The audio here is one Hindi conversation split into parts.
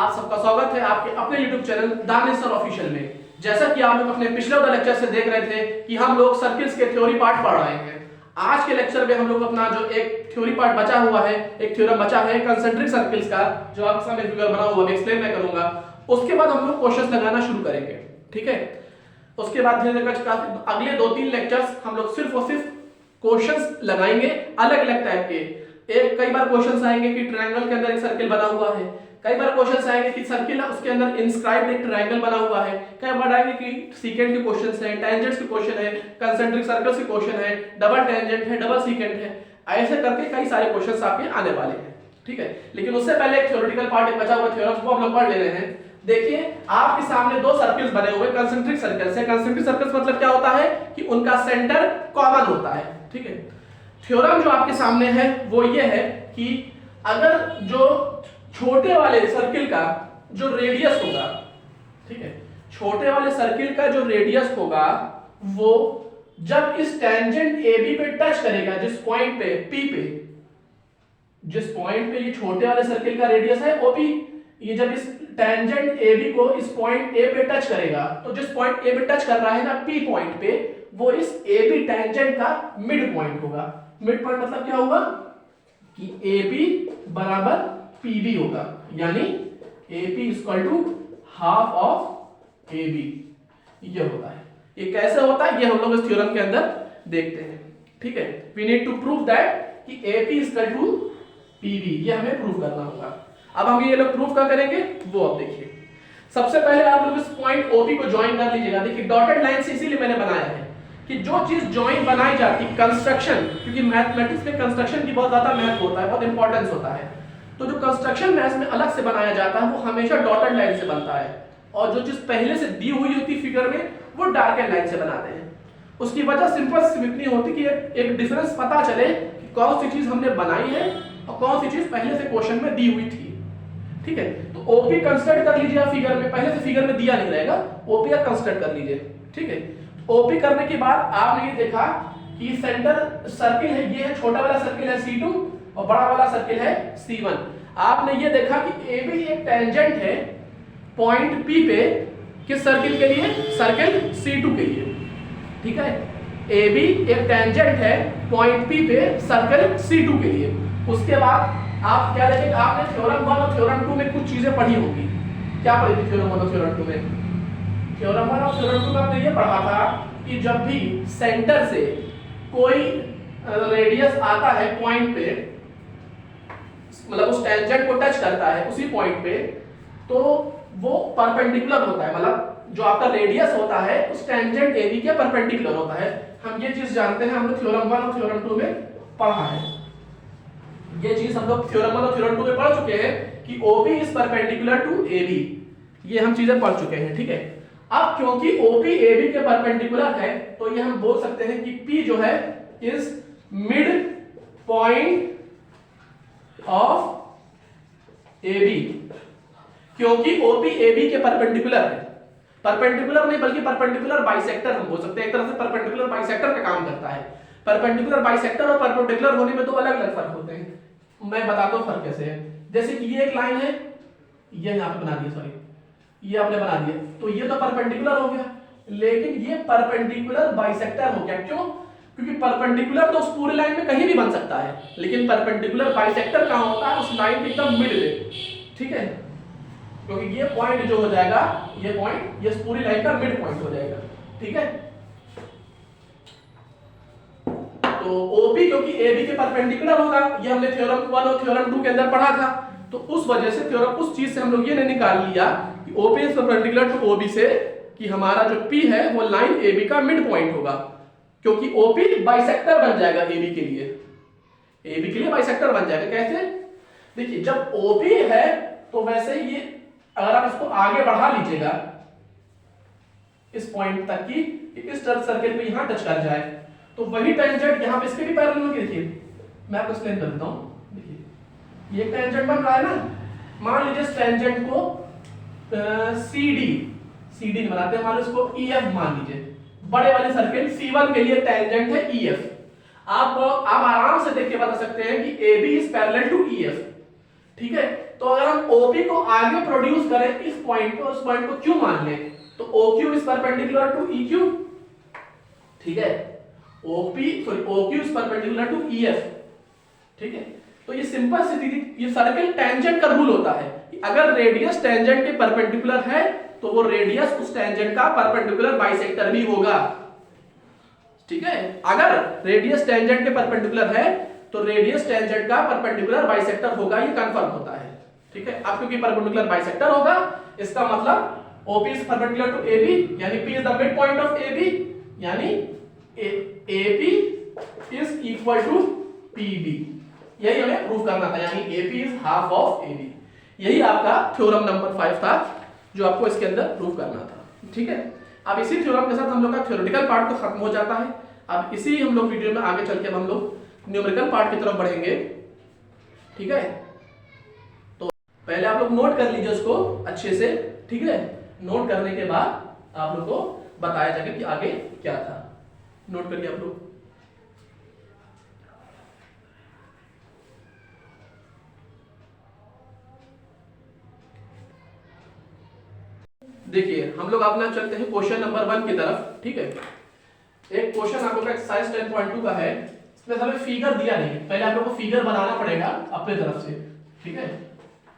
आप सबका स्वागत है आपके अपने YouTube channel Danish sir official में। जैसा कि आप लोग अपने पिछले वाले लेक्चर से देख रहे थे कि हम लोग सर्किल्स के थ्योरी पार्ट पढ़ रहे हैं। आज के लेक्चर में हम लोग अपना जो एक थ्योरी पार्ट बचा हुआ है, एक थ्योरम बचा है कंसेंट्रिक सर्किल्स का, जो आपके सामने फिगर बना हुआ है, एक्सप्लेन मैं करूंगा। उसके बाद हम लोग क्वेश्चंस लगाना शुरू करेंगे, ठीक है। उसके बाद अगले 2-3 लेक्चर्स हम लोग सिर्फ और सिर्फ क्वेश्चंस लगाएंगे अलग अलग टाइप के। कई बार क्वेश्चंस आएंगे कि ट्रायंगल के अंदर एक सर्किल बना हुआ है, कई बार क्वेश्चंस आएंगे कि सर्किल है उसके अंदर इंस्क्राइब्ड एक ट्रायंगल बना हुआ है, कई बार आएंगे कि सीकेंट के क्वेश्चंस हैं, टेंजेंट्स के क्वेश्चन है, कंसेंट्रिक सर्कल्स के क्वेश्चन है, डबल टेंजेंट है, डबल सीकेंट है। ऐसे करके कई सारे क्वेश्चंस आपके आने वाले हैं, ठीक है। लेकिन उससे पहले एक थ्योरेटिकल पार्ट एक बचा हुआ थ्योरम्स को हम लोग पढ़ ले रहे हैं। देखिए आपके सामने दो सर्किल्स बने हुए कंसेंट्रिक सर्कल्स है। कंसेंट्रिक सर्कल्स मतलब क्या होता है कि उनका सेंटर कॉमन होता है, ठीक है। थ्योरम जो आपके सामने है वो ये है कि अगर जो छोटे वाले सर्किल का जो रेडियस होगा, ठीक है, छोटे वाले सर्किल का जो रेडियस होगा वो जब इस टेंजेंट AB पे टच करेगा, जिस पॉइंट पे P पे, जिस पॉइंट पे ये छोटे वाले सर्किल का रेडियस है OP, ये जब इस टेंजेंट AB को इस पॉइंट A पे टच करेगा, तो जिस पॉइंट A पे टच कर रहा है ना P पॉइंट पे, वो इस AB टेंजेंट का मिड पॉइंट होगा। मिड पॉइंट मतलब क्या होगा कि AB बराबर PB होगा, यानी AP equal to half of AB। ये होता है। ये कैसे होता है ये हम लोग इस थ्योरम के अंदर देखते हैं, ठीक है। We need to prove that कि AP इक्वल टू PB, ये हमें प्रूव करना होगा। अब हम ये लोग प्रूव क्या करेंगे वो अब देखिए। सबसे पहले आप लोग इस पॉइंट OP को ज्वाइन कर लीजिएगा। देखिए डॉटेड लाइन से इसीलिए मैंने बनाया है कि जो चीज ज्वाइन बनाई जाती कंस्ट्रक्शन, क्योंकि मैथमेटिक्स में कंस्ट्रक्शन की बहुत ज्यादा महत्व होता है, बहुत इंपॉर्टेंस होता है, तो जो कंस्ट्रक्शन मैथ्स में अलग से बनाया जाता है वो हमेशा डॉटेड लाइन से बनता है, और जो चीज पहले से दी हुई होती फिगर में वो डार्केड लाइन से बनाते हैं। उसकी वजह सिंपल सी इतनी होती कि एक डिफरेंस पता चले कि कौन सी चीज हमने बनाई है और कौन सी चीज पहले से क्वेश्चन में दी हुई थी, ठीक है। तो OP कंसिडर कर लीजिए फिगर में, पहले से फिगर में दिया नहीं रहेगा, OP कंसिडर कर लीजिए, ठीक है। OP करने के बाद आपने ये देखा कि सेंटर सर्किल है, ये है छोटा वाला सर्किल है C2 और बड़ा वाला सर्किल है C1। आपने ये देखा कि AB एक टेंजेंट है पॉइंट P पे, किस सर्किल के लिए, सर्किल C2 के लिए, ठीक है। AB एक टेंजेंट है पॉइंट P पे सर्किल C2 के लिए। उसके बाद आप क्या देखेंगे, आपने थ्योरम 1 और थ्योरम 2 में कुछ चीजें पढ़ी होगी। क्या पढ़ी थी थ्योरम 1 और थ्योरम 2 में? थ्योरम 1 और थ्योरम 2 में आपने ये पढ़ा था कि जब भी सेंटर से कोई रेडियस आता है पॉइंट पे, मतलब उस टेंजेंट को टच करता है उसी पॉइंट पे, तो वो परपेंडिकुलर होता है, मतलब जो आपका रेडियस होता है उस टेंजेंट AB के परपेंडिकुलर होता है। हम ये चीज जानते हैं, हमने थ्योरम 1 और थ्योरम 2 में पढ़ा है। ये चीज हम लोग थ्योरम 1 और थ्योरम 2 में पढ़ चुके हैं कि OP is perpendicular to AB। ये हम चीजें पढ़ चुके हैं, ठीक है। अब क्योंकि OP AB के परपेंडिकुलर है तो ये हम बोल सकते हैं कि P जो है is mid point of AB, क्योंकि OP AB के परपेंडिकुलर है। परपेंडिकुलर नहीं बल्कि परपेंडिकुलर बाइसेक्टर हम बोल सकते हैं, एक तरह से परपेंडिकुलर बाइसेक्टर का काम करता है। परपेंडिकुलर बाइसेक्टर और परपेंडिकुलर होने में दो अलग अलग फर्क होते हैं। मैं बताता हूं फर्क कैसे है। जैसे कि ये एक लाइन है, ये यहां पे बना दिया, सॉरी ये आपने बना दिया, तो ये तो परपेंडिकुलर हो गया, लेकिन ये परपेंडिकुलर बाइसेक्टर हो गया। क्यों? क्योंकि परपेंडिकुलर तो उस पूरी लाइन में कहीं भी बन सकता है, लेकिन परपेंडिकुलर बाइसेक्टर कहां होता है, उस लाइन के एकदम मिड में, ठीक है। क्योंकि ये पॉइंट जो हो जाएगा, ये पॉइंट, ये पूरी लाइन का मिड पॉइंट हो जाएगा, ठीक है। तो OP क्योंकि AB के परपेंडिकुलर होगा, ये हमने थ्योरम 1 और थ्योरम 2 के अंदर पढ़ा था, तो उस वजह से थ्योरम, उस चीज से हम लोग ये नहीं निकाल लिया कि OP is perpendicular to OB से कि हमारा जो P है वो लाइन AB का मिड पॉइंट होगा, क्योंकि OP बाइसेक्टर बन जाएगा AB के लिए, AB के लिए बाइसेक्टर बन जाएगा। कैसे? देखिए जब OP है तो वैसे ये अगर आप इसको आगे बढ़ा लीजिएगा इस पॉइंट तक की इस सर्किल पे यहां टच कर जाए, तो वही टेंजेंट यहां पे इसके भी पैरेलल होगी। देखिए मैं आपको एक्सप्लेन कर देता हूं। देखिए ये टेंजेंट बन रहा है ना, मान लीजिए इस टेंजेंट को CD बनाते हैं, मान लो इसको EF मान लीजिए। बड़े वाले सर्किल C1 के लिए टेंजेंट है EF। आप आराम से देख के बता सकते हैं कि AB is parallel to EF। ठीक है। तो अगर हम OP को आगे प्रोड्यूस करें इस पॉइंट को, उस पॉइंट को Q मान लें, तो OQ is perpendicular to EQ, ठीक है। OQ is perpendicular to EF, ठीक है। तो ये सिंपल सी ये सर्कल टेंजेंट का रूल होता है कि अगर रेडियस टेंजेंट के परपेंडिकुलर है तो वो रेडियस उस टेंजेंट का परपेंडिकुलर बाइसेक्टर भी होगा, ठीक है। अगर रेडियस टेंजेंट के परपेंडिकुलर है तो रेडियस टेंजेंट का परपेंडिकुलर बाइसेक्टर होगा, ये कंफर्म होता है, ठीक है। अब क्योंकि परपेंडिकुलर बाइसेक्टर होगा, इसका मतलब OP is perpendicular to AB, यानी P is the mid point of AB, यानी AP is equal to PB। यही हमें प्रूव करना था, यानी AP is half of AB। यही आपका थ्योरम नंबर 5 था जो आपको इसके अंदर प्रूव करना था, ठीक है। अब इसी थ्योरम के साथ हम लोग का थ्योरेटिकल पार्ट तो खत्म हो जाता है। अब इसी हम लोग वीडियो में आगे चल के हम लोग न्यूमेरिकल पार्ट की तरफ बढ़ेंगे, ठीक है। तो पहले आप लोग नोट कर लीजिए उसको अच्छे से, ठीक है। नोट करने के बाद आप लोग को बताया जाएगा कि आगे क्या था। नोट करिए आप लोग। देखिए हम लोग अपना चलते हैं क्वेश्चन नंबर 1 की तरफ, ठीक है। एक क्वेश्चन आप लोग का एक्सरसाइज 10.2 का है। इसमें हमें फिगर दिया नहीं है, पहले आप लोग को फिगर बनाना पड़ेगा अपने तरफ से, ठीक है।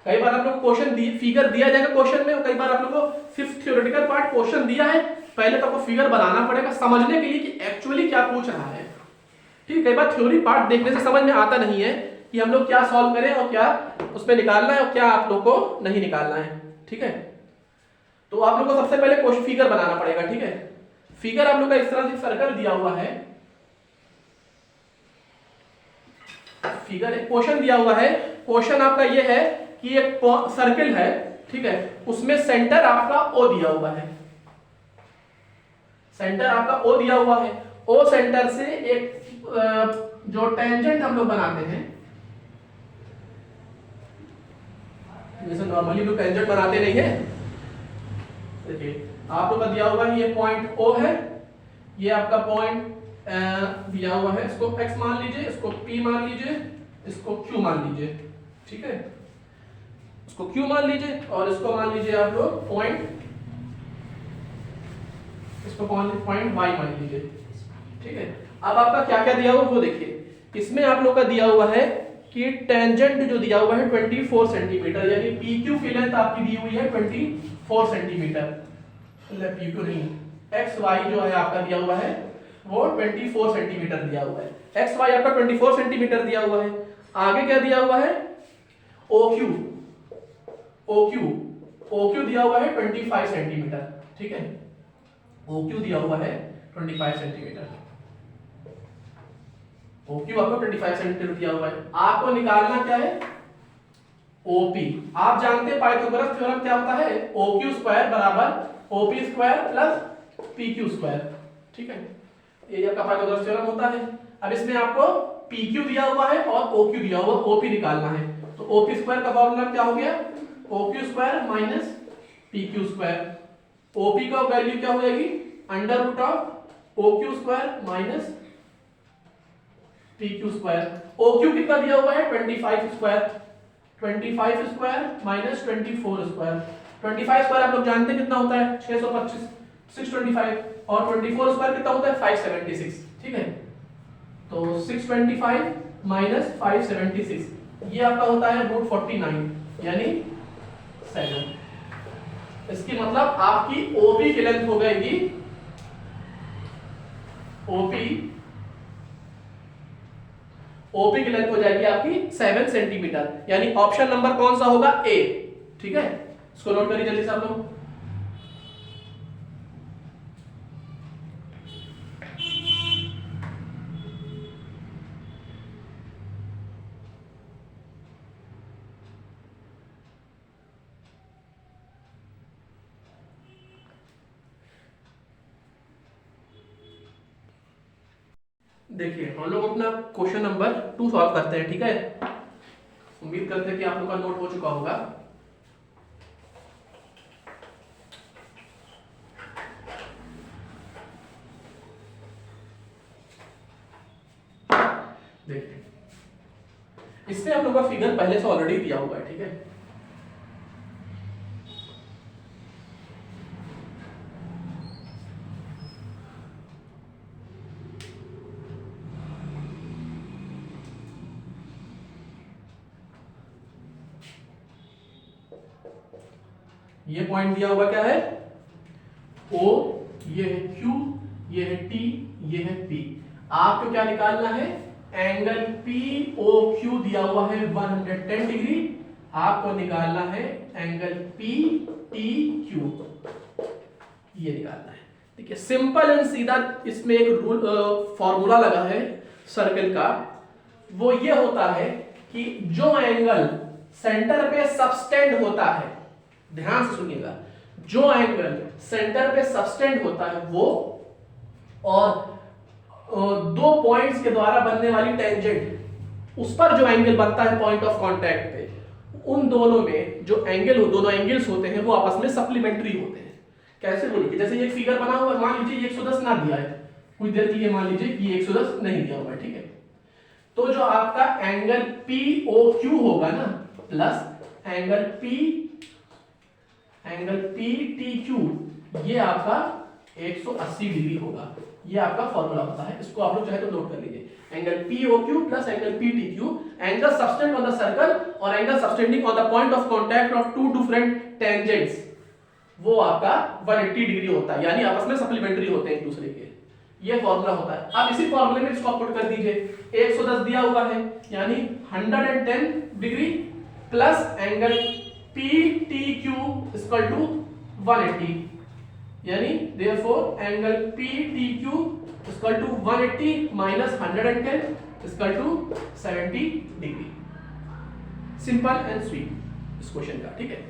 कई बार आप लोग को क्वेश्चन फिगर दिया जाएगा क्वेश्चन में, कई बार आप लोग को सिर्फ थ्योरेटिकल पार्ट क्वेश्चन दिया है, पहले तो आपको फिगर बनाना पड़ेगा समझने के लिए कि एक्चुअली क्या पूछ रहा है, ठीक है। कई बार थ्योरी पार्ट देखने से समझ में आता नहीं है कि हम लोग क्या सॉल्व करें और क्या उसमें निकालना है और क्या आप लोग को नहीं निकालना है, ठीक है। तो आप लोग को सबसे पहले क्वेश्चन फिगर बनाना पड़ेगा, ठीक है। फिगर आप लोग का इस तरह से सर्कल दिया हुआ है, फिगर एक क्वेश्चन दिया हुआ है। क्वेश्चन आपका ये है कि एक सर्कल है, ठीक है, उसमें सेंटर आपका O दिया हुआ है, सेंटर आपका O दिया हुआ है। O सेंटर से एक जो टेंजेंट हम लोग बनाते हैं, जैसे नॉर्मली लोग टेंजेंट बनाते नहीं है, देखिए आप लोग का दिया हुआ है ये पॉइंट O है, ये आपका पॉइंट दिया हुआ है, इसको X मान लीजिए, इसको P मान लीजिए, इसको Q मान लीजिए, ठीक है। इसको Q मान लीजिए और इसको मान लीजिए आप लोग पॉइंट, इसको पॉइंट Y मान लीजिए, ठीक है। अब आपका क्या क्या दिया हुआ वो देखिए। इसमें आप लोग का दिया हुआ है कि टेंजेंट जो दिया हुआ है 24 सेंटीमीटर, यानी PQ की लेंथ आपकी दी हुई है 24 सेंटीमीटर, मतलब PQ नहीं, XY जो है आपका दिया हुआ है वो 24 सेंटीमीटर दिया हुआ है। XY आपका 24 सेंटीमीटर दिया हुआ है। आगे क्या दिया हुआ है, OQ, OQ दिया हुआ है 25 सेंटीमीटर, ठीक है। OQ दिया हुआ है 25 सेंटीमीटर, OQ आपको 25 सेंटीमीटर दिया हुआ है। आपको निकालना क्या है, OP। आप जानते हैं पाइथागोरस थ्योरम क्या होता है, OQ स्क्वायर बराबर OP square plus PQ square, ठीक है। ये आपका पाइथागोरस थ्योरम होता है। अब इसमें आपको PQ दिया हुआ है और OQ दिया हुआ, OP निकालना है। तो OP स्क्वायर का फॉर्मूला क्या हो गया, OQ square minus PQ square. OP का वैल्यू क्या हो जाएगी, under root of OQ square minus PQ square. OQ कितना दिया हुआ है 25 square, 25 square minus 24 square. 25 square आप लोग जानते हैं कितना होता है 625, 625, और 24 स्क्वायर कितना होता है 576, ठीक है। तो 625 माइनस 576 ये आपका होता है रूट 49, यानी 7। इसकी मतलब आपकी OP की लेंथ हो जाएगी, OP की लेंथ हो जाएगी आपकी 7 सेंटीमीटर, यानी ऑप्शन नंबर कौन सा होगा, A, ठीक है। इसको नोट करिए जल्दी से आप लोग। देखिए हम लोग अपना क्वेश्चन नंबर 2 सॉल्व करते हैं, ठीक है। उम्मीद करते हैं कि आप लोग का नोट हो चुका होगा। देखिए इसमें हम लोग का फिगर पहले से ऑलरेडी दिया हुआ है, ठीक है। ये पॉइंट दिया हुआ क्या है, O, ये है Q, ये है T, ये है P। आपको क्या निकालना है, एंगल POQ दिया हुआ है 110 डिग्री, आपको निकालना है एंगल PTQ, ये निकालना है। देखिए सिंपल एंड सीधा इसमें एक रूल फॉर्मूला लगा है सर्कल का, वो ये होता है कि जो एंगल सेंटर पे सबस्टेंड होता है, ध्यान से सुनिएगा, जो एंगल सेंटर पे सबस्टेंड होता है वो, और दो पॉइंट्स के द्वारा बनने वाली टेंजेंट, उस पर जो एंगल बनता है पॉइंट ऑफ कांटेक्ट पे, उन दोनों में जो दोनों एंगल्स होते हैं वो आपस में सप्लीमेंट्री होते हैं। कैसे बोलिए, जैसे ये फिगर बना हुआ है, मान लीजिए ये 110 ना दिया है, कुछ देर के लिए मान लीजिए कि ये 110 नहीं दिया हुआ है, ठीक है। तो जो आपका एंगल POQ होगा ना, प्लस एंगल PTQ, ये आपका 180 डिग्री होगा। ये आपका फॉर्मूला होता है, इसको आप लोग चाहे तो नोट कर लीजिए। Angle POQ plus angle PTQ, angle subtend on the circle और angle subtending on the point of contact of two different tangents, वो आपका 180 डिग्री होता है, यानी आपस में सप्लीमेंट्री होते हैं एक दूसरे के। ये फॉर्मूला होता है। अब इसी फॉर्मूले में इसको पुट कर दीजिए, 110 दिया हुआ है यानी 110 degree plus angle PTQ equal to 180, यानी therefore angle PTQ equal to 180 minus 110 equal to 70 degree. Simple and sweet इस क्वेश्चन का, ठीक है।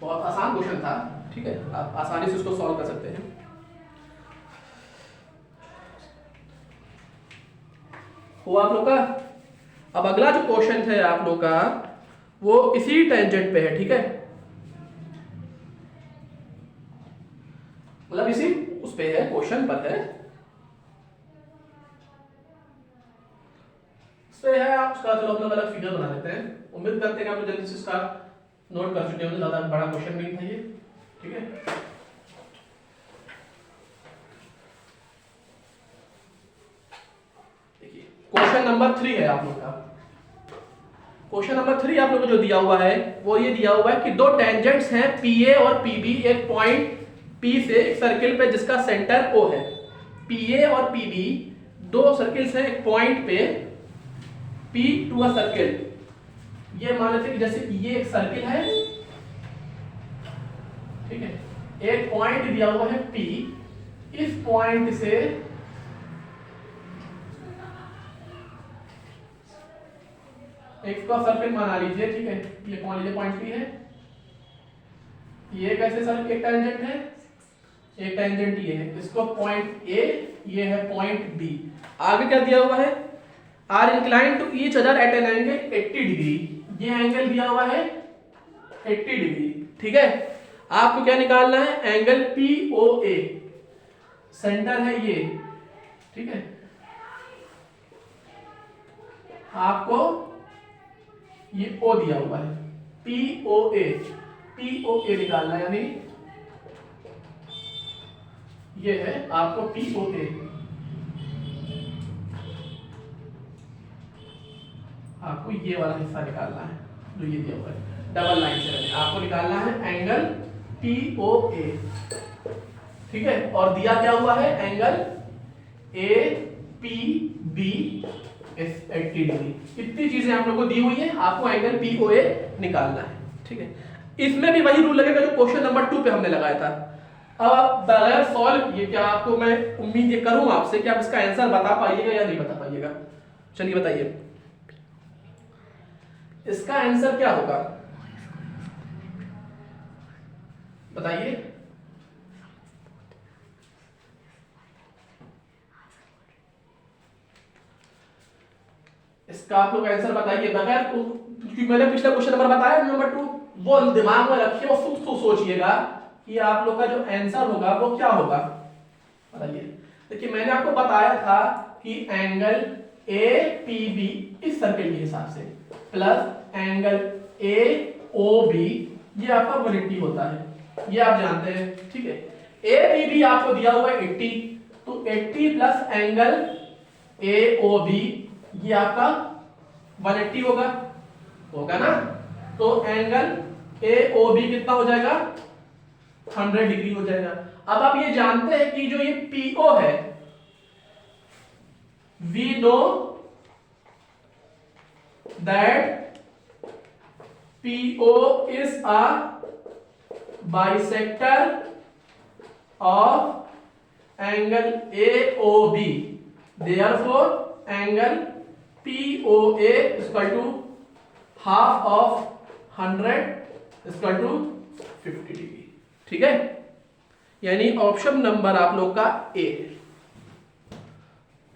बहुत आसान क्वेश्चन था, ठीक है, आप आसानी से इसको सॉल्व कर सकते हैं। हुआ आप लोग का। अब अगला जो क्वेश्चन है आप लोग का वो इसी टेंजेंट पे है, ठीक है, मतलब इसी उस पे है, क्वेश्चन पर है, इस पे है। आप उसका चलो अपना अलग फिगर बना लेते हैं। उम्मीद करते हैं कि आप लोग जल्दी से इसका नोट कर चुके होंगे, ज्यादा बड़ा क्वेश्चन नहीं था ये, ठीक है। देखिए क्वेश्चन नंबर 3 है आप लोग का। क्वेश्चन नंबर 3 आप लोग को जो दिया हुआ है वो ये दिया हुआ है कि दो टेंजेंट्स हैं PA और PB, एक पॉइंट P से एक सर्किल पे जिसका सेंटर O है। PA और PB दो सर्किल्स हैं एक पॉइंट पे P टू अ सर्किल। ये मान लेते हैं कि जैसे ये एक सर्किल है, ठीक है, एक पॉइंट दिया हुआ है P, इस पॉइंट से एक का सर्किल बना लीजिए, ठीक है, ये मान लीजिए पॉइंट P है, ये कैसे सर्किल, एक टेंजेंट है, एक टेंजेंट ये है, इसको पॉइंट A, ये है पॉइंट B। आगे क्या दिया हुआ है, are inclined to each other at an angle 80 degree, ये एंगल दिया हुआ है 80 डिग्री, ठीक है। आपको क्या निकालना है, एंगल POA, सेंटर है ये, ठीक है, आपको ये O दिया हुआ है, POA निकालना है, यानी ये है आपको POA, आपको ये वाला हिस्सा निकालना है जो ये दिया हुआ है, डबल लाइन से बने, आपको निकालना है एंगल POA, ठीक है। और दिया क्या हुआ है, एंगल APB 80 डिग्री। इतनी चीजें आप लोगों को दी हुई है, आपको एंगल POA निकालना है, ठीक है। इसमें भी वही रूल लगेगा जो क्वेश्चन नंबर 2 पे हमने लगाया था। अब बगैर सॉल्व किए क्या आपको मैं उम्मीद ये करूं आपसे कि आप इसका आंसर बता पाइएगा या नहीं बता पाइएगा। चलिए बताइए इसका आंसर क्या होगा, बताइए। इसका आप लोग आंसर बताइए बगैर, क्योंकि मैंने पिछला क्वेश्चन नंबर बताया नंबर 2, वो दिमाग में रखिए और खुद सोचिएगा कि आप लोग का जो आंसर होगा वो क्या होगा, बताइए। देखिए मैंने आपको बताया था कि एंगल ए पी बी इस सर्कल के हिसाब से plus angle A O B ये आपका 180 होता है, ये आप जानते हैं, ठीक है। ए पी बी आपको दिया हुआ है 80, तो 80 plus angle A O B ये आपका 180 होगा, होगा ना। तो एंगल ए ओ बी कितना हो जाएगा, 100 डिग्री हो जाएगा। अब आप ये जानते हैं कि जो ये पीओ है, we know that P O is a bisector of angle A O B, therefore angle POA equal to half of 100 equal to 50 degree, ठीक है। यानी ऑप्शन नंबर आप लोग का ए।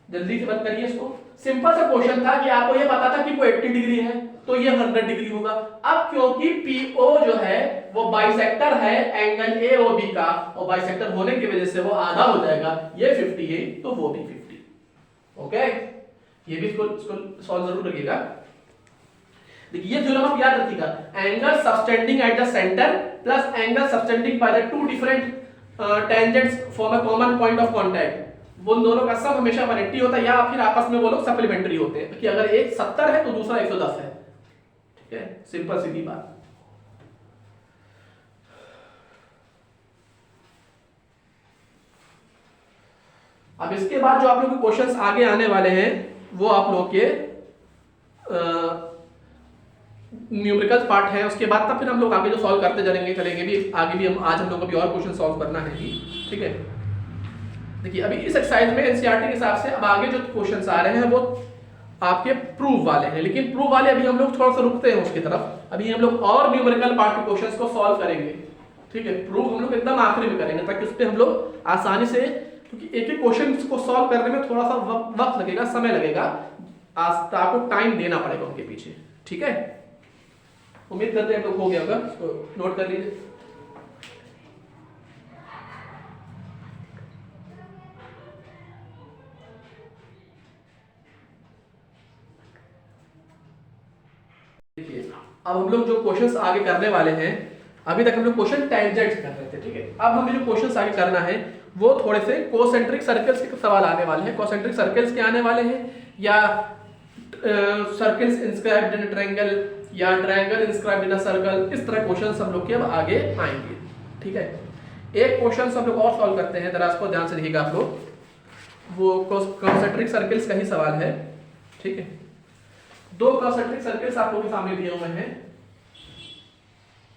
जल्दी से बंद करिए इसको। सिंपल सा क्वेश्चन था कि आपको ये पता था कि वो 80 डिग्री है तो ये 100 डिग्री होगा। अब क्योंकि PO जो है वो बाइसेक्टर है एंगल AOB का, और बाइसेक्टर होने की वजह से वो आधा हो जाएगा, ये 50 है तो वो भी 50। ओके, ये भी इसको सॉल्व जरूर रखिएगा। देखिए ये थ्योरम आप याद रखिएगा, angle subtending at the centre plus angle subtending by the two different tangents form a common point of contact, वो दोनों का सम हमेशा 180 होता है, या फिर आपस में वो लोग सप्लीमेंट्री होते हैं कि अगर एक 70 है तो दूसरा 110 है, ठीक है। सिंपल सीधी बात। अब इसके बाद जो आप लोग के क्वेश्चंस आगे आने वाले हैं वो आप लोग के न्यूमेरिकल पार्ट है, उसके बाद तब फिर हम लोग आगे जो सॉल्व करते चलेंगे भी आगे भी। हम आज हम लोग को भी और क्वेश्चन सॉल्व करना है, ठीक है। देखिए अभी इस एक्सरसाइज में एनसीईआरटी के हिसाब से अब आगे जो क्वेश्चंस आ रहे हैं वो आपके प्रूफ वाले हैं, लेकिन प्रूफ वाले अभी हम लोग थोड़ा सा रुकते हैं उसकी तरफ। अभी हम लोग और न्यूमेरिकल पार्ट के क्वेश्चंस को सॉल्व करेंगे, ठीक है। प्रूफ हम लोग एकदम आखिरी में करेंगे ताकि उस पर हम लोग आसानी से, क्योंकि एक एक क्वेश्चन को सॉल्व करने में थोड़ा सा वक्त लगेगा, समय लगेगा, आज आपको टाइम देना पड़ेगा उनके पीछे, ठीक है। उम्मीद करते हैं आप लोग हो गया होगा, इसको नोट कर लीजिए। देखिए अब हम लोग जो क्वेश्चंस आगे करने वाले हैं, अभी तक हम लोग क्वेश्चन टेंजेंट्स कर रहे थे, ठीक है। अब हमें जो क्वेश्चंस आगे करना है वो थोड़े से कोसेंट्रिक सर्कल्स के सवाल आने वाले हैं। कोसेंट्रिक सर्कल्स के आने वाले हैं, या सर्कल्स इंस्क्राइब्ड इन ट्रायंगल, या triangle inscribed in a circle, इस तरह क्वेश्चंस हम लोग के अब आगे आएंगे, ठीक है। एक क्वेश्चन हम लोग और सॉल्व करते हैं, जरा इसको ध्यान से देखिएगा आप लोग। वो कोसेंट्रिक सर्कल्स का ही सवाल है, ठीक है। दो कोसेंट्रिक सर्कल्स आप लोगों के सामने दिए हुए हैं,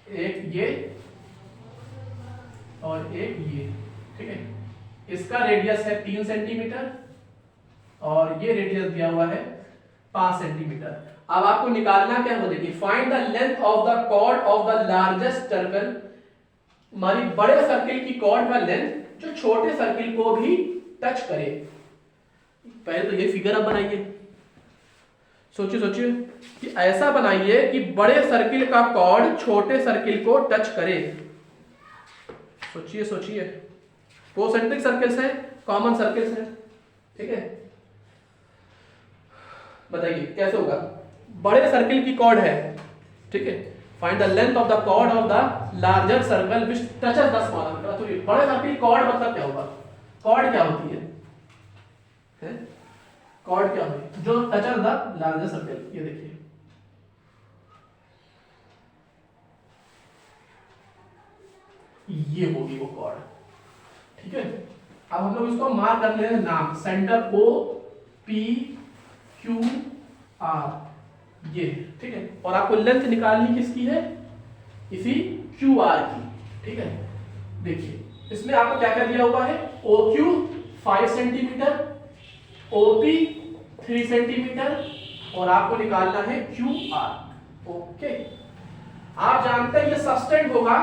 एक ये और एक ये, ठीक है। इसका रेडियस है 3 सेंटीमीटर और ये रेडियस दिया हुआ है 5 सेंटीमीटर। अब आपको निकालना क्या है, देखिए find the length of the chord of the largest circle. हमारी बड़े सर्किल की कॉर्ड का लेंथ जो छोटे सर्किल को भी टच करे। पहले तो ये फिगर आप बनाइए, सोचिए सोचिए कि ऐसा बनाइए कि बड़े सर्किल का कॉर्ड छोटे सर्किल को टच करे। सोचिए सोचिए, कोसेंट्रिक सर्कल्स हैं, कॉमन सर्कल्स हैं, ठीक है। बताइए कैसे होगा। बड़े सर्किल की कॉर्ड है, ठीक है। Find the length of the chord of the larger circle which touches the smaller. तो बड़े सर्किल कॉर्ड मतलब क्या होगा, कॉर्ड क्या होती है? कॉर्ड क्या होगी जो टचेस द लार्जर सर्कल। ये देखिए ये होगी वो कॉर्ड, ठीक है। अब हम लोग इसको मार्क कर ले रहे हैं नाम, centre O P Q R, ये, ठीक है। और आपको लेंथ निकालनी किसकी है, इसी QR की, ठीक है। देखिए इसमें आपको क्या क्या दिया हुआ है, OQ 5 सेंटीमीटर, OP 3 सेंटीमीटर और आपको निकालना है QR। ओके, आप जानते हैं ये सब्सटेंट होगा,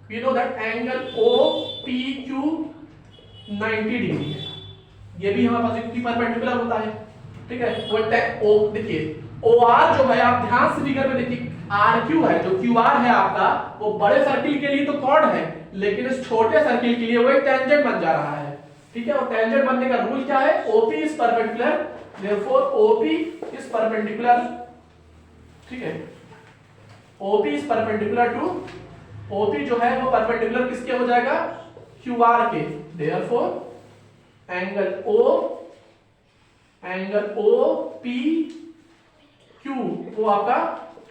we know that angle OPQ 90 degree है, ये भी हमारे पास इक्वली परपेंडिकुलर होता है, ठीक है। वो देखिए OR जो है, आप ध्यान से फिगर में देखिए, RQ है जो QR है आपका, वो बड़े सर्किल के लिए तो कॉर्ड है, लेकिन इस छोटे सर्किल के लिए वो एक टेंजेंट बन जा रहा है, ठीक है। और टेंजेंट बनने का रूल क्या है, OP is perpendicular, therefore OP is perpendicular, ठीक है। OP is perpendicular to, OP जो है वो परपेंडिकुलर किसके हो जाएगा, QR के, देयरफॉर एंगल OPQ वो आपका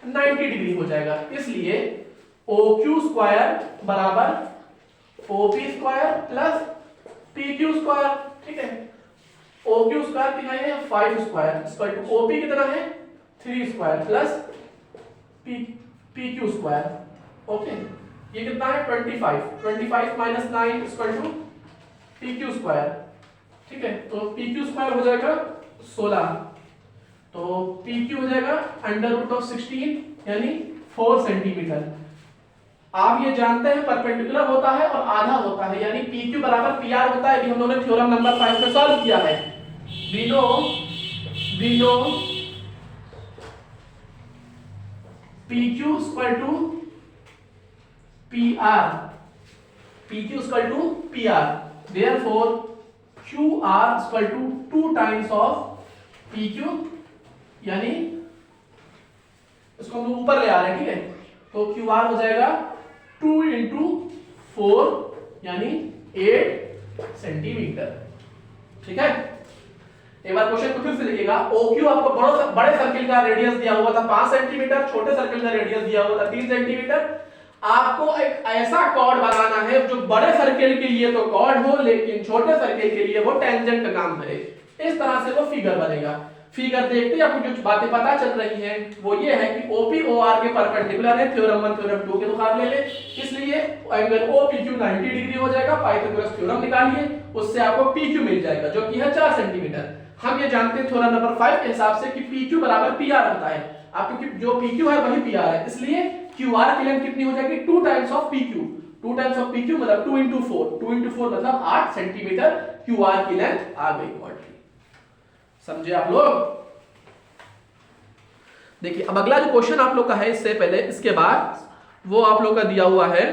90 डिग्री हो जाएगा। इसलिए OQ स्क्वायर बराबर OP square plus PQ square, ठीक है। OQ स्क्वायर कितना है 5 स्क्वायर इक्वल टू OP कितना है 3 square plus PQ square, okay. ये कितना है 25 minus 9 equal to PQ square, ठीक है। तो PQ स्क्वायर हो जाएगा 16, तो PQ हो जाएगा √16 यानी 4 सेंटीमीटर। आप ये जानते हैं परपेंडिकुलर होता है और आधा होता है, यानी PQ बराबर PR होता है। हम लोगों ने थ्योरम नंबर 5 में सॉल्व किया है। we know PQ equal to PR, PQ equal to PR, therefore QR equal to 2 times of PQ, यानी इसको हम ऊपर ले आ रहे हैं, ठीक है। तो QR हो जाएगा 2 × 4 यानी 8 सेंटीमीटर, ठीक है। एक बार क्वेश्चन को फिर से लिखिएगा। OQ आपको बड़े सर्किल का रेडियस दिया हुआ था 5 सेंटीमीटर, छोटे सर्किल का रेडियस दिया हुआ था 3 सेंटीमीटर। आपको एक ऐसा कॉर्ड बनाना है जो बड़े सर्किल के लिए तो कॉर्ड हो, लेकिन छोटे सर्किल के लिए वो टेंजेंट का काम करे। इस तरह से वो फिगर बनेगा। फिगर देखते ही आपको जो बातें पता चल रही हैं वो ये है कि OP OR के परपेंडिकुलर है थ्योरम 1 थ्योरम 2 के मुकाबले में, इसलिए एंगल OPQ 90 डिग्री हो जाएगा। पाइथागोरस थ्योरम निकालिए, उससे आपको PQ मिल जाएगा जो कि है 4 सेंटीमीटर। हम ये जानते हैं थ्योरम नंबर 5 के हिसाब से कि PQ बराबर PR होता है। आप क्योंकि जो PQ है वही PR है, इसलिए QR की लेंथ कितनी हो जाएगी 2 times of PQ। 2 times of PQ मतलब 2 × 4, 2 × 4 मतलब 8 सेंटीमीटर QR की लेंथ आ गई कॉर्ड की। समझे आप लोग? देखिए अब अगला जो क्वेश्चन आप लोग का है, इससे पहले इसके बाद वो आप लोग का दिया हुआ है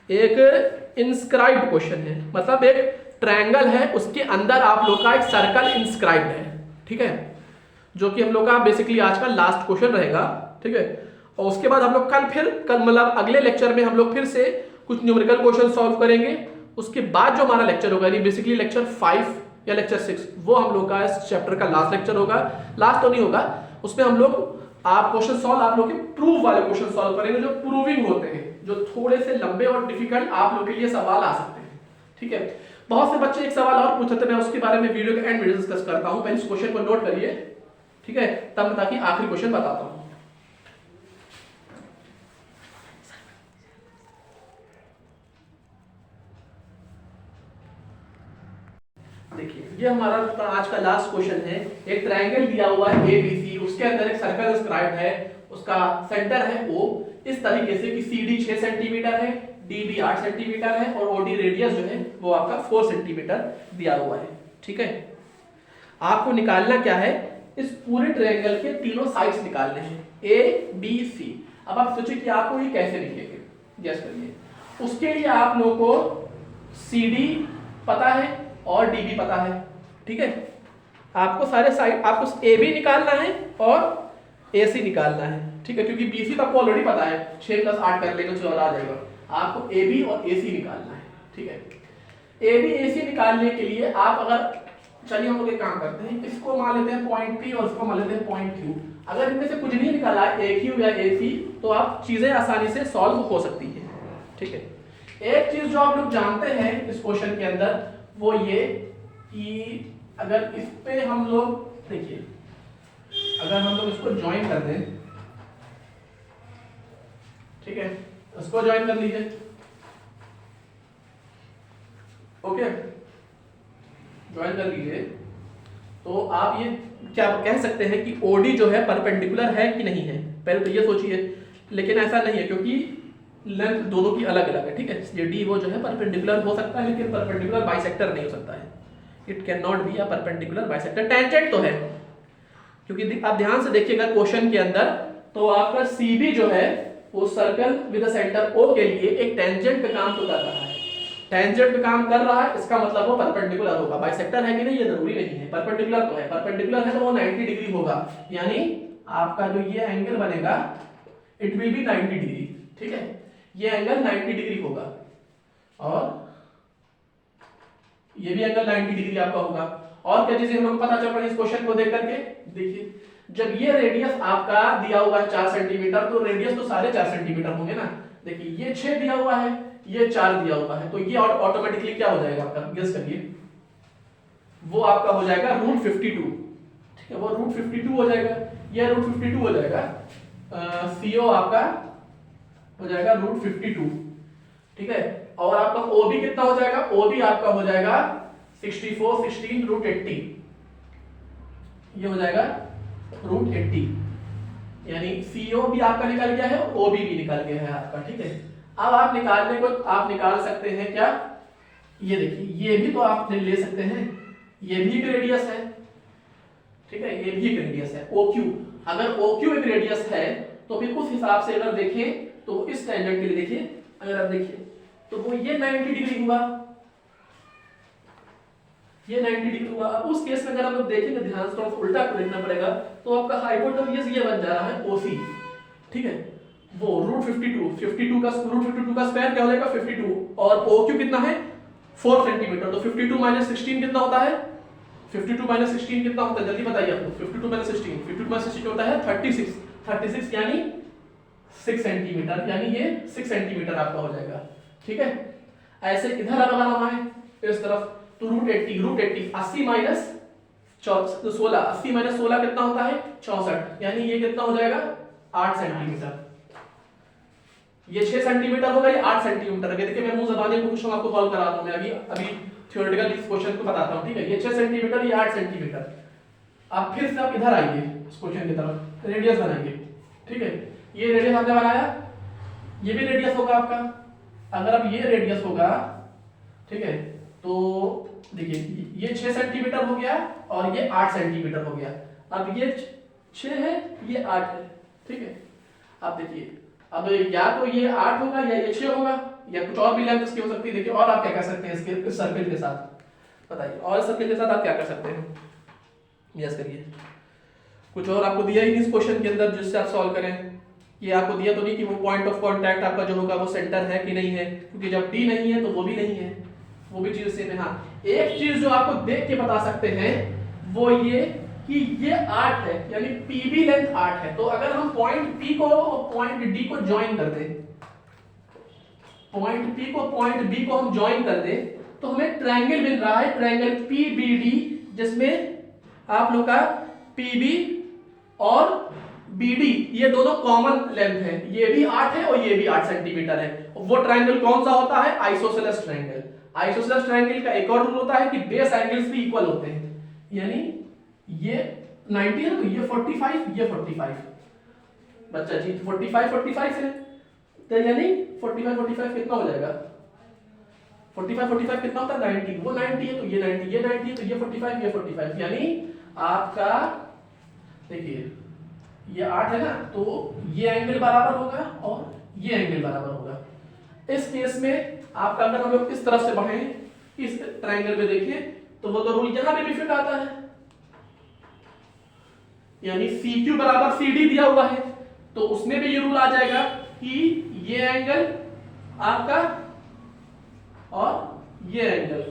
एक इंस्क्राइब्ड क्वेश्चन है, मतलब एक ट्रायंगल है उसके अंदर आप लोग का एक सर्कल इंस्क्राइब्ड है, ठीक है, जो कि हम लोग का बेसिकली आज का लास्ट क्वेश्चन रहेगा, ठीक है। और उसके बाद हम लोग कल मतलब अगले लेक्चर में हम लोग फिर से कुछ न्यूमेरिकल क्वेश्चन सॉल्व करेंगे। उसके बाद जो हमारा लेक्चर होगा यानी बेसिकली लेक्चर 5 या लेक्चर 6 वो हम लोग का इस चैप्टर का लास्ट लेक्चर होगा। लास्ट तो नहीं होगा, उसमें हम लोग आप क्वेश्चन सॉल्व आप लोग के प्रूफ वाले क्वेश्चन सॉल्व करेंगे जो प्रूविंग होते हैं, जो थोड़े से लंबे और डिफिकल्ट आप लोग के लिए सवाल आ सकते हैं, ठीक है। बहुत से बच्चे एक सवाल और पूछते थे, मैं उसके बारे में वीडियो के एंड में डिस्कस करता हूं। पहले इस क्वेश्चन को नोट करिए, ठीक है, तब ताकि आखिरी क्वेश्चन बताता हूं। देखिए ये हमारा आज का लास्ट क्वेश्चन है। एक ट्रायंगल दिया हुआ है ABC, उसके अंदर एक सर्कल डिस्क्राइब्ड है, उसका सेंटर है O इस तरीके से कि CD 6 सेंटीमीटर है, DB 8 सेंटीमीटर है और OD रेडियस जो है वो आपका 4 सेंटीमीटर दिया हुआ है, ठीक है। आपको निकालना क्या है, इस पूरे ट्रायंगल के तीनों साइड्स निकालने हैं ABC। अब आप सोचिए कि आपको ये कैसे लिखेंगे, गेस करिए। उसके लिए आप लोगों को CD पता है और DB पता है, ठीक है। आपको सारे साइड आपको AB निकालना है और AC निकालना है, ठीक है, क्योंकि BC तो आपको ऑलरेडी पता है, 6 + 8 कर लेंगे 14 आ जाएगा। आपको AB और AC निकालना है, ठीक है। AB AC निकालने के लिए आप अगर चलिए हम लोग एक काम करते हैं, इसको मान लेते हैं पॉइंट P और इसको मान लेते हैं पॉइंट Q। अगर इनमें से कुछ नहीं निकाला AQ या AC तो आप चीजें आसानी से सॉल्व हो सकती है, ठीक है। एक चीज जो आप लोग जानते हैं इस क्वेश्चन के अंदर वो ये कि अगर इस पे हम लोग देखिए, अगर हम लोग इसको ज्वाइन कर दें, ठीक है, इसको ज्वाइन कर लीजिए, ओके, ज्वाइन कर लीजिए, तो आप ये क्या कह सकते हैं कि OD जो है परपेंडिकुलर है कि नहीं है। पहले तो ये सोचिए, लेकिन ऐसा नहीं है क्योंकि लेंथ दोनों की अलग अलग है, ठीक है। ये D वो जो है परपेंडिकुलर हो सकता है लेकिन परपेंडिकुलर बाइसेक्टर नहीं हो सकता है। It can not be a perpendicular bisector. Tangent तो है, क्योंकि आप ध्यान से देखिएगा क्वेश्चन के अंदर तो आपका CB जो है उस सर्कल विद सेंटर O के लिए एक टेंजेंट का काम तो कर रहा है। टेंजेंट का काम कर रहा है, इसका मतलब वो परपेंडिकुलर होगा। बाइसेक्टर है कि नहीं ये जरूरी नहीं है, परपेंडिकुलर तो है। परपेंडिकुलर है तो वो 90 डिग्री होगा, यानी आपका जो ये एंगल बनेगा इट विल बी 90 डिग्री। ठीक है, ये एंगल 90 डिग्री होगा और ये भी एंगल 90 डिग्री आपका होगा। और क्या चीजें हम लोग को पता चल रही है इस क्वेश्चन को देख करके? देखिए, जब ये रेडियस आपका दिया हुआ है 4 सेंटीमीटर, तो रेडियस तो सारे 4 सेंटीमीटर होंगे ना। देखिए ये 6 दिया हुआ है, ये 4 दिया हुआ है, तो ये ऑटोमेटिकली क्या हो जाएगा आपका, गेस करिए। वो आपका हो जाएगा √52। ठीक है, वो √52 हो जाएगा, ये √52 हो जाएगा। CO आपका हो जाएगा √52। ठीक है, और आपका OB कितना हो जाएगा? OB आपका हो जाएगा 64 16 √80, ये हो जाएगा √80, यानी CO भी आपका निकल गया है, OB भी निकल गया है आपका। ठीक है, अब आप निकालने को आप निकाल सकते हैं क्या? ये देखिए, ये भी तो आप ले सकते हैं, ये भी एक रेडियस है। ठीक है, ये भी एक रेडियस है OQ। अगर OQ एक रेडियस है तो फिर उस हिसाब से अगर देखें तो इस टेंजेंट के लिए देखिए, अगर आप देखिए तो वो ये 90 डिग्री हुआ, ये 90 डिग्री हुआ। अब उस केस में अगर हम लोग देखेंगे ध्यान से, तो उल्टा को देखना पड़ेगा, तो आपका हाइपोटेन्यूज ये बन जा रहा है OC। ठीक है, वो √52 का √52 का स्क्वायर क्या हो जाएगा 52, और OQ कितना है 4 सेंटीमीटर, तो 52 - 16 कितना होता है? 52 - 16 कितना होता है जल्दी बताइए आप लोग। 52 - 16, 52 - 16 होता है 36 यानी 6 सेंटीमीटर, यानी ये 6 सेंटीमीटर आपका हो जाएगा। ठीक है, ऐसे इधर अगर हम आए इस तरफ तो √80 80 माइनस 16, 80 माइनस 16 कितना होता है 64, यानी ये कितना हो जाएगा 8 सेंटीमीटर। ये 6 सेंटीमीटर होगा, ये 8 सेंटीमीटर। देखिए मैं मुंह जबानी क्वेश्चन आपको सॉल्व करा दूं, मैं अभी थ्योरेटिकल इस क्वेश्चन को बताता हूं। ठीक है, ये 6 सेंटीमीटर, ये 8 सेंटीमीटर। अब फिर से आप इधर आइए इस क्वेश्चन की तरफ, रेडियस बनाइए। ठीक है, ये रेडियस आपने बनाया, ये भी रेडियस होगा आपका। अगर अब ये रेडियस होगा, ठीक है, तो देखिए ये 6 सेंटीमीटर हो गया और ये 8 सेंटीमीटर हो गया। अब ये 6 है, ये 8 है। ठीक है, अब देखिए, अब या तो ये 8 होगा या ये 6 होगा, या कुछ और भी लेंथ इसकी हो सकती है। देखिए, और आप क्या कर सकते हैं इसके इस सर्कल के साथ, बताइए, और सर्कल के साथ आप क्या कर सकते हैं? यस करिए। कुछ और आपको दिया ही नहीं इस क्वेश्चन के अंदर जिससे आप सॉल्व करें। ये आपको दिया तो नहीं कि वो पॉइंट ऑफ कांटेक्ट आपका जो होगा वो सेंटर है कि नहीं है, क्योंकि जब D नहीं है तो वो भी नहीं है, वो भी चीज सेम है। हाँ, एक चीज जो आपको देख के बता सकते हैं वो ये कि ये 8 है, यानी PB लेंथ 8 है। तो अगर हम पॉइंट P को और पॉइंट D को ज्वाइन कर दें, पॉइंट P को पॉइंट B को हम ज्वाइन कर दें, तो हमें ट्रायंगल मिल रहा है, ट्रायंगल PBD, जिसमें आप लोग का PB और BD ये दोनों कॉमन लेंथ है। ये भी 8 है और ये भी 8 सेंटीमीटर है। वो ट्रायंगल कौन सा होता है? Isosceles triangle. आइसोसेलेस ट्रायंगल का एक और रूल होता है कि बेस एंगल्स भी इक्वल होते हैं, यानी ये 90 है तो ये 45, ये 45। बच्चा जी 45 है, तो यानी 45 कितना हो जाएगा? 45 कितना होता है 90, वो 90 है तो ये 90, ये 90 है तो ये 45, ये 45, यानी आपका देखिए ये 8 है ना, तो ये एंगल बराबर होगा और ये एंगल बराबर होगा। इस केस में आपका अगर हम लोग इस तरफ से बढ़े, इस ट्रायंगल में देखिए, तो वो तो रूल यहां पे भी फिट आता है, यानी CQ बराबर CD दिया हुआ है, तो उसमें भी ये रूल आ जाएगा कि ये एंगल आपका और ये एंगल,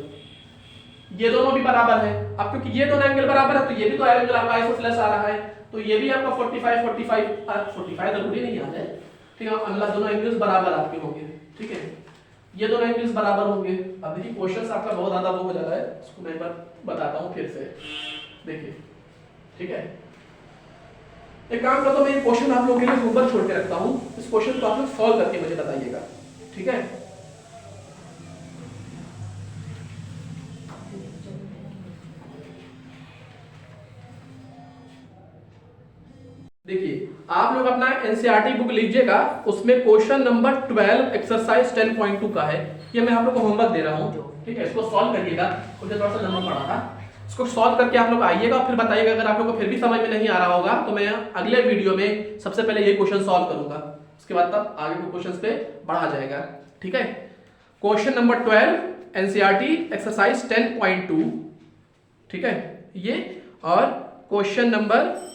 ये दोनों भी बराबर है। अब क्योंकि ये दोनों एंगल बराबर है तो ये भी तो एंगल आपका आइसोसेलेस आ रहा है, तो ये भी आपका 45 जरूरी नहीं आ जाए, ठीक है, अगला दोनों एंगल्स बराबर आपके होंगे। ठीक है, ये दोनों एंगल्स बराबर होंगे। अब देखिए क्वेश्चंस आपका बहुत ज्यादा वो हो जा रहा है, इसको मैं एक बार बताता हूं फिर से, देखिए। ठीक है, एक काम करता हूं, मैं ये क्वेश्चन आप लोगों के लिए होमवर्क छोड़ के रखता हूं, इस क्वेश्चन को आप लोग सॉल्व करके मुझे बताइएगा। ठीक है, देखिए आप लोग अपना एनसीईआरटी बुक लीजिएगा, उसमें क्वेश्चन नंबर 12 एक्सरसाइज 10.2 का है, ये मैं आप लोग को होमवर्क दे रहा हूं। ठीक है, इसको सॉल्व करिएगा, मुझे थोड़ा सा लंबा पड़ा था, इसको सॉल्व करके आप लोग आइएगा, फिर बताइएगा। अगर आप लोग को फिर भी समझ में नहीं आ रहा होगा तो मैं अगले वीडियो में सबसे पहले ये क्वेश्चन सॉल्व करूंगा। उसके बाद तब आगे को क्वेश्चंस पे बढ़ा जाएगा। ठीक है, क्वेश्चन नंबर 12 एनसीईआरटी एक्सरसाइज 10.2। ठीक है, ये और क्वेश्चन नंबर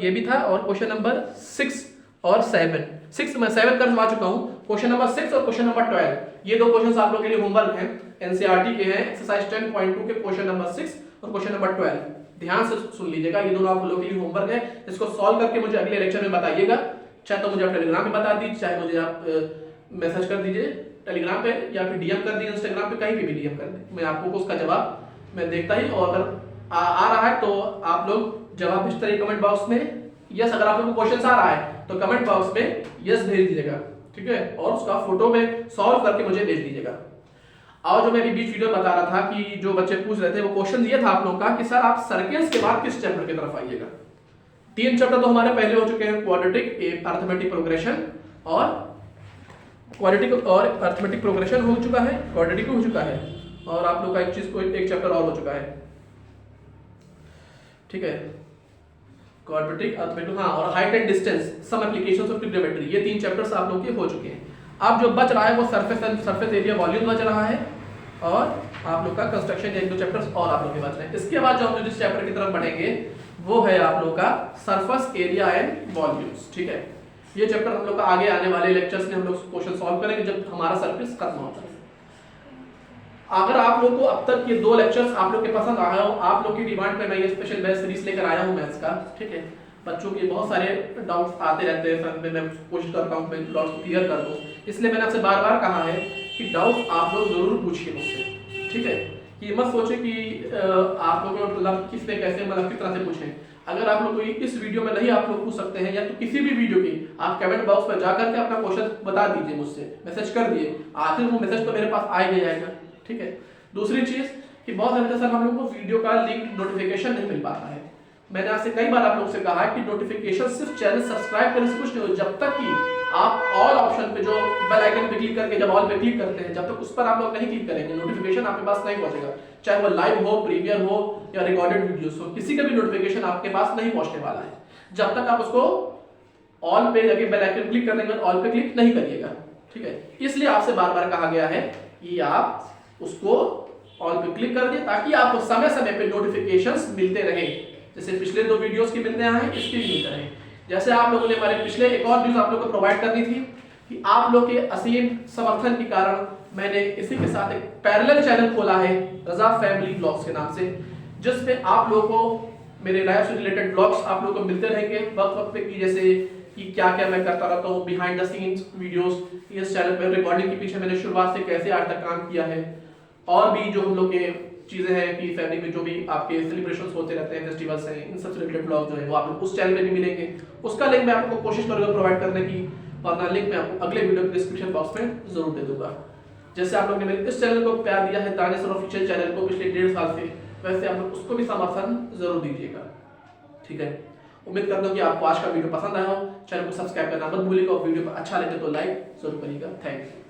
ये भी था, और क्वेश्चन नंबर 6 और 7 मैं 7 करवा चुका हूं। क्वेश्चन नंबर 6 और क्वेश्चन नंबर 12 ये दो क्वेश्चंस आप लोगों के लिए होमवर्क हैं, एनसीईआरटी के हैं, एक्सरसाइज 10.2 के क्वेश्चन नंबर 6 और क्वेश्चन नंबर 12। ध्यान से सुन लीजिएगा, ये दोनों आप लोगों के लिए होमवर्क है। इसको सॉल्व करके मुझे अगले लेक्चर में बताइएगा, चाहे तो मुझे आप टेलीग्राम पे बता दीजिए, चाहे मुझे आप मैसेज कर दीजिए टेलीग्राम पे, या फिर डीएम कर दीजिए इंस्टाग्राम पे, कहीं पे भी डीएम कर दीजिए, मैं आपको उसका जवाब मैं देखता ही। और अगर आ रहा है तो आप लोग जवाब भेजते रहिए कमेंट बॉक्स में। यस, अगर आप लोगों को क्वेश्चन आ रहा है तो कमेंट बॉक्स में यस भेज दीजिएगा। ठीक है, और उसका फोटो में सॉल्व करके मुझे भेज दीजिएगा। और जो मैं अभी बीच वीडियो बता रहा था कि जो बच्चे पूछ रहे थे, वो क्वेश्चन ये था आप लोगों का कि सर आप सर्कल्स के बाद किस चैप्टर की तरफ आइएगा। 3 चैप्टर तो हमारे पहले हो चुके हैं, क्वाड्रेटिक, अरिथमेटिक प्रोग्रेशन और क्वाड्रेटिक और अरिथमेटिक प्रोग्रेशन हो चुका है, क्वाड्रेटिक हो चुका है, और आप लोग का एक चैप्टर और हो चुका है। ठीक है, क्वाड्रेटिक, अरिथमेटिक, हाँ, और height and distance, some applications of trigonometry, ये 3 चैप्टर्स आप लोगों के हो चुके हैं। अब जो बच रहा है वो सरफेस एरिया वॉल्यूम बच रहा है, और आप लोग का कंस्ट्रक्शन, 1-2 चैप्टर्स और आप लोग के बच रहे हैं। इसके बाद जो हम जिस चैप्टर की तरफ बढ़ेंगे वो है आप लोग का सरफेस एरिया एंड वॉल्यूम्स। ठीक है, ये चैप्टर हम लोग का आगे आने वाले लेक्चर्स में हम लोग क्वेश्चन सॉल्व करेंगे जब हमारा सरफेस खत्म होता है। अगर आप लोग को अब तक ये 2 लेक्चर्स आप लोग के पसंद आया हो, आप लोग की डिमांड पे मैं ये स्पेशल बैच सीरीज लेकर आया हूं मैथ्स का। ठीक है, बच्चों के बहुत सारे डाउट्स आते रहते हैं सर, मैं कोशिश करता हूं मैं डाउट्स क्लियर कर दूं, इसलिए मैंने आपसे बार-बार कहा है कि डाउट्स आप लोग जरूर पूछिए मुझसे। ठीक है, ये मत सोचे कि आप लोग मतलब किस पे कैसे मतलब किस तरह से पूछें। अगर आप लोग को इस वीडियो में नहीं आप लोग पूछ सकते हैं, या तो किसी भी वीडियो की आप कमेंट बॉक्स पर जाकर के अपना क्वेश्चन बता दीजिए, मुझसे मैसेज कर दिए, आखिर वो मैसेज तो मेरे पास आ ही जाएगा। ठीक है, दूसरी चीज कि बहुत सारे सर हम लोग को वीडियो का लिंक नोटिफिकेशन नहीं मिल पाता है। मैंने आपसे कई बार आप लोग से कहा है कि नोटिफिकेशन सिर्फ चैनल सब्सक्राइब करने से कुछ नहीं हो, जब तक कि आप ऑल ऑप्शन पे जो बेल आइकन पे क्लिक करके जब ऑल पे क्लिक करते हैं, जब तक उस पर आप लोग नहीं क्लिक करेंगे नोटिफिकेशन आपके पास नहीं पहुंचेगा। चाहे वो लाइव हो, प्रीमियर हो या रिकॉर्डेड वीडियोस हो, किसी का भी नोटिफिकेशन आपके पास नहीं पहुंचने वाला है जब तक आप उसको ऑल पे जाके बेल आइकन क्लिक करने के बाद ऑल पे क्लिक नहीं करिएगा। ठीक है, इसलिए आपसे बार-बार कहा गया है कि आप उसको ऑल पे क्लिक कर दिए ताकि आपको समय समय पे नोटिफिकेशंस मिलते रहे। जैसे पिछले 2 वीडियोस के मिलते हैं, इसके भी मिलते रहे। जैसे आप लोगों ने हमारे पिछले एक और न्यूज़ आप लोगों को प्रोवाइड करनी थी कि आप लोग के असीम समर्थन के कारण मैंने इसी के साथ एक पैरेलल चैनल खोला है रजा फैमिली ब्लॉग्स के नाम से, जिसपे आप लोगों को मेरे लाइफ से रिलेटेड ब्लॉग्स आप लोगों को मिलते रहेंगे वक्त वक्त पे, कि जैसे कि क्या क्या मैं करता रहता हूँ, बिहाइंड द सीन्स वीडियोस इस चैनल पर, रिकॉर्डिंग के पीछे मैंने शुरुआत से कैसे आज तक काम किया है, और भी जो हम लोग के चीजें हैं कि फैमिली में जो भी आपके सेलिब्रेशंस होते रहते हैं, फेस्टिवल्स हैं, इन सब से रिलेटेड ब्लॉग जो है वो आप लोग उस चैनल में भी मिलेंगे। उसका लिंक मैं आपको कोशिश करूंगा प्रोवाइड करने की, और लिंक मैं आपको अगले वीडियो के डिस्क्रिप्शन बॉक्स में जरूर दे दूंगा। जैसे आप लोग ने मेरे इस चैनल को प्यार दिया है, दानिश सर ऑफिशियल चैनल को पिछले 1.5 साल से, वैसे आप लोग उसको भी समर्थन जरूर दीजिएगा। ठीक है, उम्मीद करता हूँ कि आपको आज का वीडियो पसंद आया हो। चैनल को सब्सक्राइब करना मत भूलिएगा, और वीडियो को अच्छा लगे तो लाइक जरूर करिएगा। Thank you.